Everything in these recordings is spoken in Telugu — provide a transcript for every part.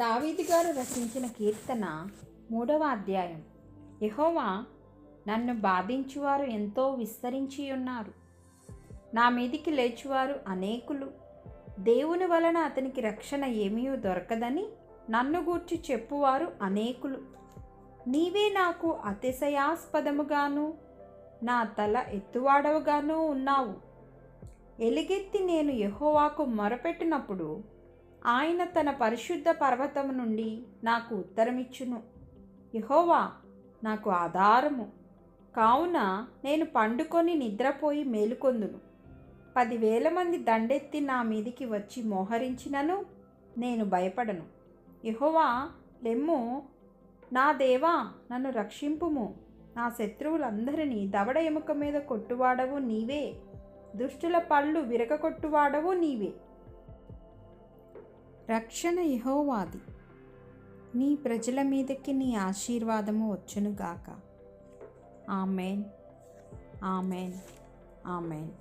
దావీదు గారు రచించిన కీర్తన 3వ అధ్యాయం. యెహోవా, నన్ను బాధించువారు ఎంతో విస్తరించి ఉన్నారు, నా మీదికి లేచువారు అనేకులు. దేవుని వలన అతనికి రక్షణ ఏమీ దొరకదని నన్ను గూర్చి చెప్పువారు అనేకులు. నీవే నాకు అతిశయాస్పదముగాను నా తల ఎత్తువాడవుగాను ఉన్నావు. ఎలుగెత్తి నేను యెహోవాకు మొరపెట్టినప్పుడు ఆయన తన పరిశుద్ధ పర్వతము నుండి నాకు ఉత్తరమిచ్చును. యెహోవా నాకు ఆధారము కావున నేను పండుకొని నిద్రపోయి మేలుకొందును. 10,000 మంది దండెత్తి నా మీదికి వచ్చి మోహరించినను నేను భయపడను. యెహోవా లెమ్ము, నా దేవా నన్ను రక్షింపుము. నా శత్రువులందరినీ దవడ ఎముక మీద కొట్టువాడవు నీవే, దుష్టుల పళ్ళు విరగకొట్టువాడవు నీవే. రక్షణ యెహోవాది, నీ ప్రజల మీదకి నీ ఆశీర్వాదము వచ్చునుగాక. Amen, amen, amen.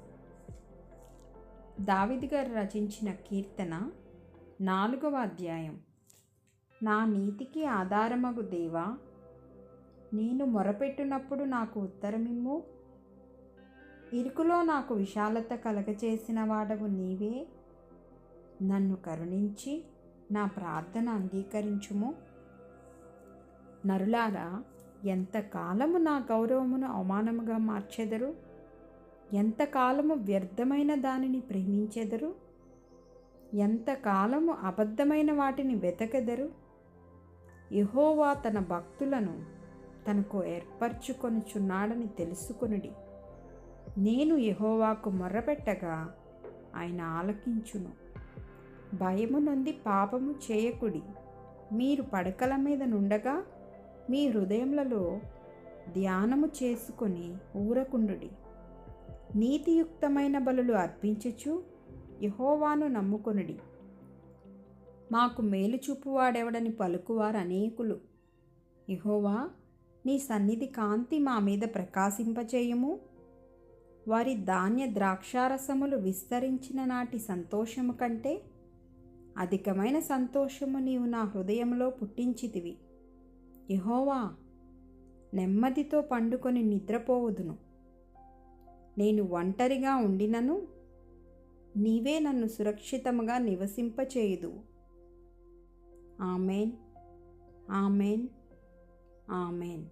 దావీదు గారు రచించిన కీర్తన 4వ అధ్యాయం. నా నీతికి ఆధారమగు దేవా, నేను మొరపెట్టునప్పుడు నాకు ఉత్తరమిమ్ము. ఇరుకులో నాకు విశాలత కలగచేసిన వాడవు నీవే. నన్ను కరుణించి నా ప్రార్థన అంగీకరించుము. నరులారా, ఎంతకాలము నా గౌరవమును అవమానముగా మార్చెదరు? ఎంతకాలము వ్యర్థమైన దానిని ప్రేమించెదరు? ఎంతకాలము అబద్ధమైన వాటిని వెతకెదరు? యెహోవా తన భక్తులను తనకు ఏర్పరచుకొనుచున్నాడని తెలుసుకొనుడి. నేను యెహోవాకు మొర్రపెట్టగా ఆయన ఆలకించును. భయము నొంది పాపము చేయకుడి. మీరు పడకల మీద నుండగా మీ హృదయములలో ధ్యానము చేసుకొని ఊరకుండుడి. నీతియుక్తమైన బలులు అర్పించుచు యెహోవాను నమ్ముకొనుడి. మాకు మేలు చూపువాడెవడని పలుకువారు అనేకులు. యెహోవా, నీ సన్నిధి కాంతి మా మీద ప్రకాశింపచేయుము. వారి ధాన్య ద్రాక్షారసములు విస్తరించిన నాటి సంతోషము కంటే అధికమైన సంతోషము నీవు నా హృదయంలో పుట్టించితివి. యెహోవా, నెమ్మదితో పండుకొని నిద్రపోవుదును. నేను ఒంటరిగా ఉండినను నీవే నన్ను సురక్షితముగా నివసింపచేయుదువు. Amen, amen, amen.